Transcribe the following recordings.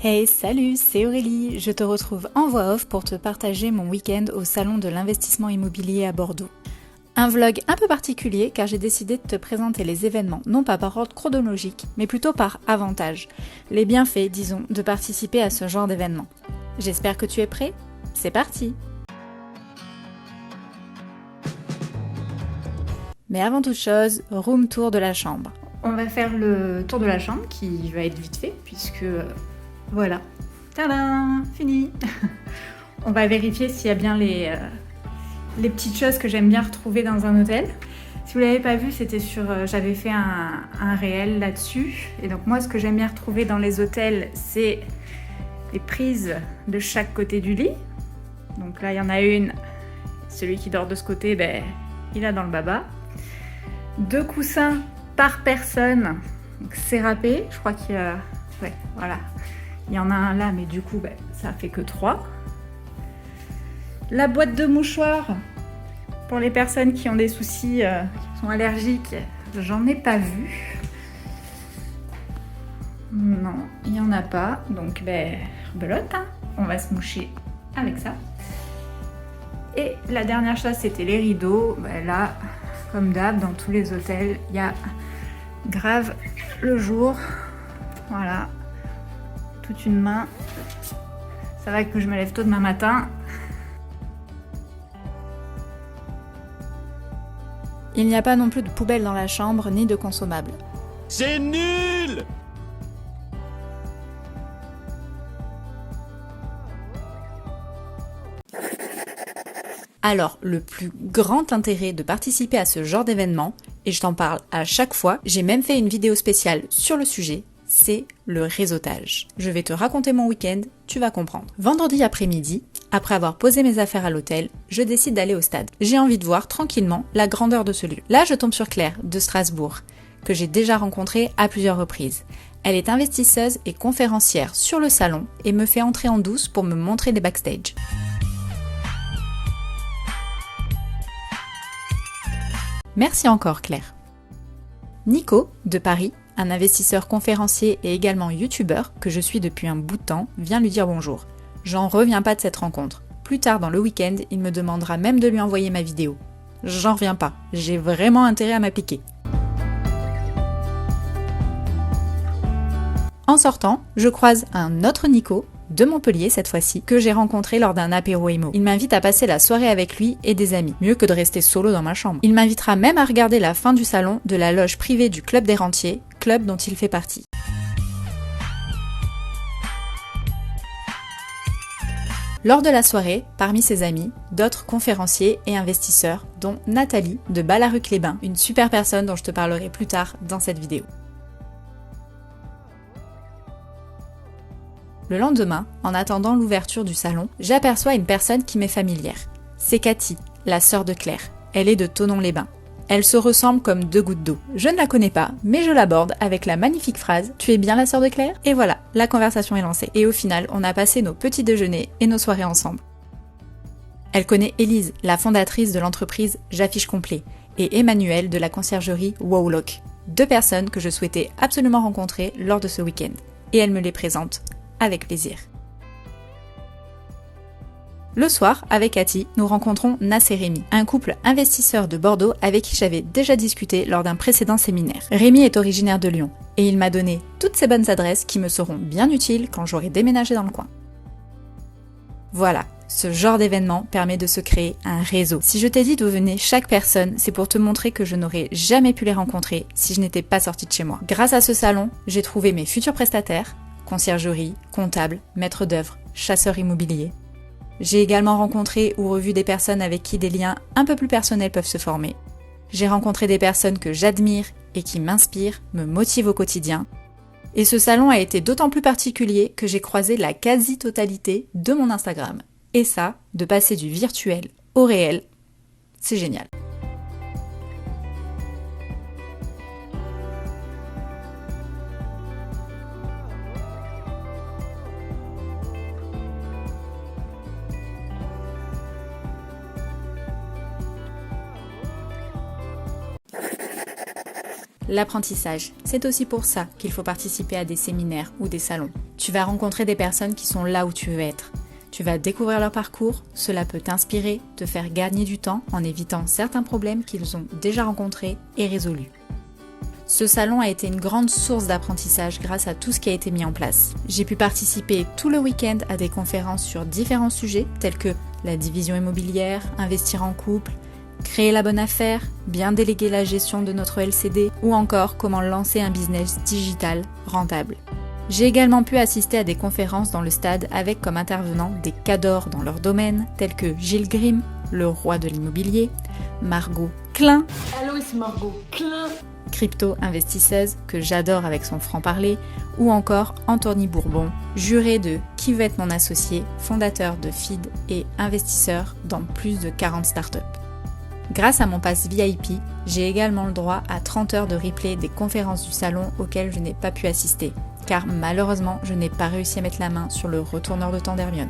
Hey, salut, c'est Aurélie. Je te retrouve en voix off pour te partager mon week-end au salon de l'investissement immobilier à Bordeaux. Un vlog un peu particulier car j'ai décidé de te présenter les événements non pas par ordre chronologique, mais plutôt par avantage. Les bienfaits, disons, de participer à ce genre d'événement. J'espère que tu es prêt. C'est parti! Mais avant toute chose, room tour de la chambre. On va faire le tour de la chambre qui va être vite fait puisque voilà. Tadam, fini. On va vérifier s'il y a bien les petites choses que j'aime bien retrouver dans un hôtel. Si vous l'avez pas vu, c'était j'avais fait un réel là-dessus. Et donc moi, ce que j'aime bien retrouver dans les hôtels, c'est les prises de chaque côté du lit. Donc là, il y en a une. Celui qui dort de ce côté, il a dans le baba. 2 coussins par personne, donc c'est râpé. Je crois qu'il y a... Ouais, voilà. Il y en a un là, mais du coup, ça fait que 3. La boîte de mouchoirs, pour les personnes qui ont des soucis, qui sont allergiques, j'en ai pas vu. Non, il n'y en a pas. Donc, belote, hein. On va se moucher avec ça. Et la dernière chose, c'était les rideaux. Là, comme d'hab, dans tous les hôtels, il y a grave le jour. Voilà. Toute une main. Ça va que je me lève tôt demain matin. Il n'y a pas non plus de poubelle dans la chambre, ni de consommables. C'est nul! Alors, le plus grand intérêt de participer à ce genre d'événement, et je t'en parle à chaque fois, j'ai même fait une vidéo spéciale sur le sujet, c'est le réseautage. Je vais te raconter mon week-end, tu vas comprendre. Vendredi après-midi, après avoir posé mes affaires à l'hôtel, je décide d'aller au stade. J'ai envie de voir tranquillement la grandeur de ce lieu. Là, je tombe sur Claire, de Strasbourg, que j'ai déjà rencontrée à plusieurs reprises. Elle est investisseuse et conférencière sur le salon et me fait entrer en douce pour me montrer les backstage. Merci encore Claire. Nico, de Paris, un investisseur conférencier et également youtubeur que je suis depuis un bout de temps, vient lui dire bonjour. J'en reviens pas de cette rencontre. Plus tard dans le week-end, il me demandera même de lui envoyer ma vidéo. J'en reviens pas, j'ai vraiment intérêt à m'appliquer. En sortant, je croise un autre Nico, de Montpellier cette fois-ci, que j'ai rencontré lors d'un apéro emo. Il m'invite à passer la soirée avec lui et des amis, mieux que de rester solo dans ma chambre. Il m'invitera même à regarder la fin du salon de la loge privée du Club des Rentiers, club dont il fait partie. Lors de la soirée, parmi ses amis, d'autres conférenciers et investisseurs, dont Nathalie de Ballaruc-les-Bains, une super personne dont je te parlerai plus tard dans cette vidéo. Le lendemain, en attendant l'ouverture du salon, j'aperçois une personne qui m'est familière. C'est Cathy, la sœur de Claire. Elle est de Thonon-les-Bains. Elle se ressemble comme 2 gouttes d'eau. Je ne la connais pas, mais je l'aborde avec la magnifique phrase « Tu es bien la sœur de Claire ?» Et voilà, la conversation est lancée. Et au final, on a passé nos petits déjeuners et nos soirées ensemble. Elle connaît Élise, la fondatrice de l'entreprise J'affiche complet, et Emmanuel de la conciergerie Wowlock. 2 personnes que je souhaitais absolument rencontrer lors de ce week-end. Et elle me les présente avec plaisir. Le soir, avec Cathy, nous rencontrons Nas et Rémi, un couple investisseur de Bordeaux avec qui j'avais déjà discuté lors d'un précédent séminaire. Rémi est originaire de Lyon et il m'a donné toutes ces bonnes adresses qui me seront bien utiles quand j'aurai déménagé dans le coin. Voilà, ce genre d'événement permet de se créer un réseau. Si je t'ai dit d'où venait chaque personne, c'est pour te montrer que je n'aurais jamais pu les rencontrer si je n'étais pas sortie de chez moi. Grâce à ce salon, j'ai trouvé mes futurs prestataires, conciergerie, comptable, maître d'œuvre, chasseur immobilier. J'ai également rencontré ou revu des personnes avec qui des liens un peu plus personnels peuvent se former. J'ai rencontré des personnes que j'admire et qui m'inspirent, me motivent au quotidien. Et ce salon a été d'autant plus particulier que j'ai croisé la quasi-totalité de mon Instagram. Et ça, de passer du virtuel au réel, c'est génial. L'apprentissage, c'est aussi pour ça qu'il faut participer à des séminaires ou des salons. Tu vas rencontrer des personnes qui sont là où tu veux être. Tu vas découvrir leur parcours, cela peut t'inspirer, te faire gagner du temps en évitant certains problèmes qu'ils ont déjà rencontrés et résolus. Ce salon a été une grande source d'apprentissage grâce à tout ce qui a été mis en place. J'ai pu participer tout le week-end à des conférences sur différents sujets tels que la division immobilière, investir en couple, créer la bonne affaire, bien déléguer la gestion de notre LCD ou encore comment lancer un business digital rentable. J'ai également pu assister à des conférences dans le stade avec comme intervenants des cadors dans leur domaine tels que Gilles Grimm, le roi de l'immobilier, Margot Klein, Hello, c'est Margot Klein, crypto-investisseuse que j'adore avec son franc-parler, ou encore Anthony Bourbon, juré de Qui veut être mon associé, fondateur de Feed et investisseur dans plus de 40 startups. Grâce à mon pass VIP, j'ai également le droit à 30 heures de replay des conférences du salon auxquelles je n'ai pas pu assister, car malheureusement je n'ai pas réussi à mettre la main sur le retourneur de temps d'Hermione.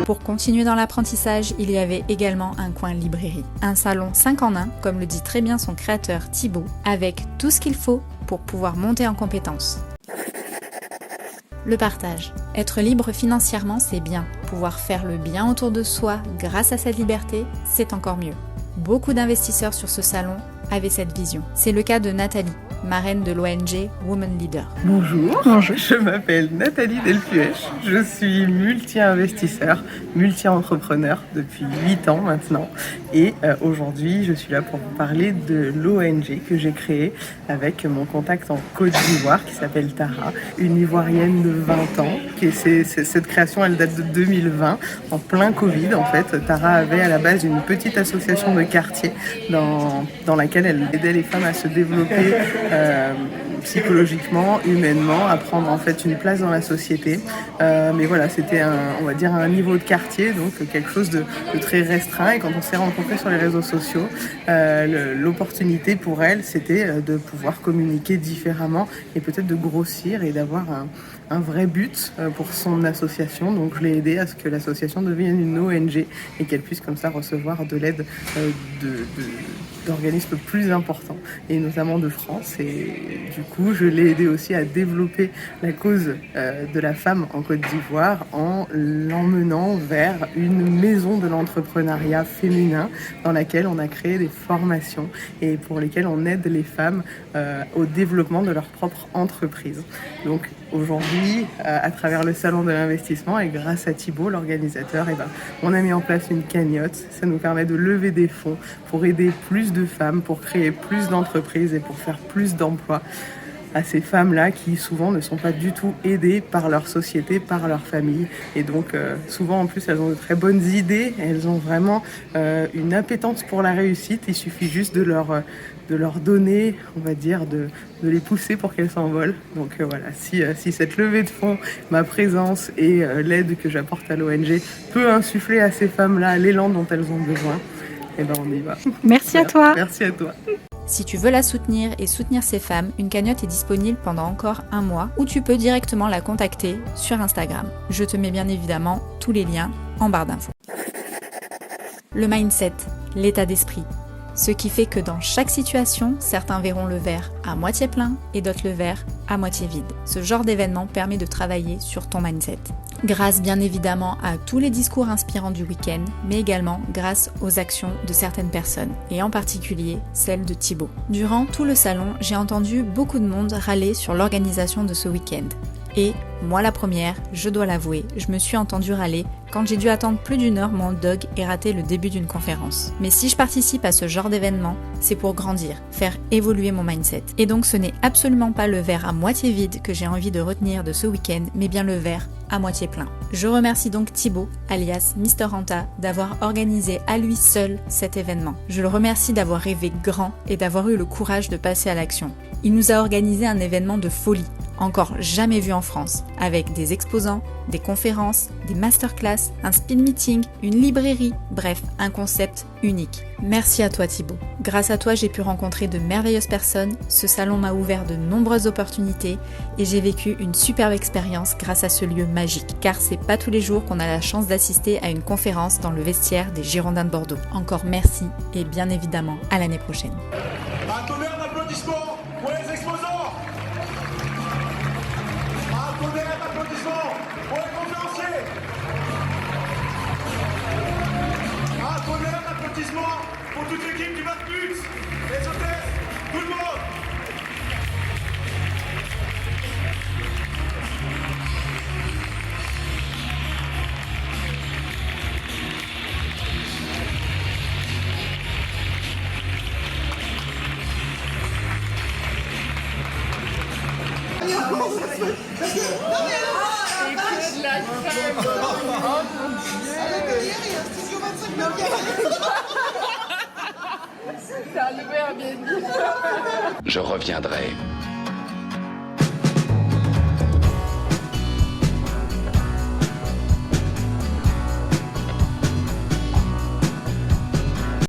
Pour continuer dans l'apprentissage, il y avait également un coin librairie. Un salon 5 en 1, comme le dit très bien son créateur Thibaut, avec tout ce qu'il faut pour pouvoir monter en compétences. Le partage. Être libre financièrement, c'est bien. Pouvoir faire le bien autour de soi grâce à cette liberté, c'est encore mieux. Beaucoup d'investisseurs sur ce salon avaient cette vision. C'est le cas de Nathalie, marraine de l'ONG Women Leader. Bonjour, je m'appelle Nathalie Delpuech, je suis multi-investisseur, multi-entrepreneur depuis 8 ans maintenant et aujourd'hui je suis là pour vous parler de l'ONG que j'ai créée avec mon contact en Côte d'Ivoire qui s'appelle Tara, une Ivoirienne de 20 ans. Cette création elle date de 2020, en plein Covid en fait. Tara avait à la base une petite association de quartier dans laquelle elle aidait les femmes à se développer psychologiquement, humainement, à prendre en fait une place dans la société. Mais voilà, c'était on va dire un niveau de quartier, donc quelque chose de très restreint. Et quand on s'est rencontrés sur les réseaux sociaux, l'opportunité pour elle, c'était de pouvoir communiquer différemment et peut-être de grossir et d'avoir un vrai but pour son association. Donc je l'ai aidé à ce que l'association devienne une ONG et qu'elle puisse comme ça recevoir de l'aide d'organismes plus importants et notamment de France. Et du coup je l'ai aidé aussi à développer la cause de la femme en Côte d'Ivoire en l'emmenant vers une maison de l'entrepreneuriat féminin dans laquelle on a créé des formations et pour lesquelles on aide les femmes au développement de leur propre entreprise. Donc aujourd'hui, à travers le salon de l'investissement et grâce à Thibaut, l'organisateur, on a mis en place une cagnotte. Ça nous permet de lever des fonds pour aider plus de femmes, pour créer plus d'entreprises et pour faire plus d'emplois à ces femmes-là qui souvent ne sont pas du tout aidées par leur société, par leur famille. Et donc souvent en plus elles ont de très bonnes idées, elles ont vraiment une appétence pour la réussite. Il suffit juste de leur donner, on va dire, de les pousser pour qu'elles s'envolent. Donc voilà, si cette levée de fonds, ma présence et l'aide que j'apporte à l'ONG peut insuffler à ces femmes-là l'élan dont elles ont besoin, on y va. Merci à toi. Merci à toi. Si tu veux la soutenir et soutenir ces femmes, une cagnotte est disponible pendant encore un mois ou tu peux directement la contacter sur Instagram. Je te mets bien évidemment tous les liens en barre d'infos. Le mindset, l'état d'esprit. Ce qui fait que dans chaque situation, certains verront le verre à moitié plein et d'autres le verre à moitié vide. Ce genre d'événement permet de travailler sur ton mindset. Grâce bien évidemment à tous les discours inspirants du week-end, mais également grâce aux actions de certaines personnes, et en particulier celle de Thibaut. Durant tout le salon, j'ai entendu beaucoup de monde râler sur l'organisation de ce week-end. Et moi la première, je dois l'avouer, je me suis entendue râler quand j'ai dû attendre plus d'1 heure mon dog et rater le début d'une conférence. Mais si je participe à ce genre d'événement, c'est pour grandir, faire évoluer mon mindset. Et donc ce n'est absolument pas le verre à moitié vide que j'ai envie de retenir de ce week-end, mais bien le verre à moitié plein. Je remercie donc Thibaut, alias Mr Ranta, d'avoir organisé à lui seul cet événement. Je le remercie d'avoir rêvé grand et d'avoir eu le courage de passer à l'action. Il nous a organisé un événement de folie, encore jamais vu en France, avec des exposants, des conférences, des masterclass, un speed meeting, une librairie, bref, un concept unique. Merci à toi Thibaut. Grâce à toi, j'ai pu rencontrer de merveilleuses personnes, ce salon m'a ouvert de nombreuses opportunités et j'ai vécu une superbe expérience grâce à ce lieu magique, car c'est pas tous les jours qu'on a la chance d'assister à une conférence dans le vestiaire des Girondins de Bordeaux. Encore merci et bien évidemment à l'année prochaine. Un tonnerre d'applaudissements pour les applaudissements pour toute l'équipe du Marcus, les hôtesses, tout le monde. Je reviendrai.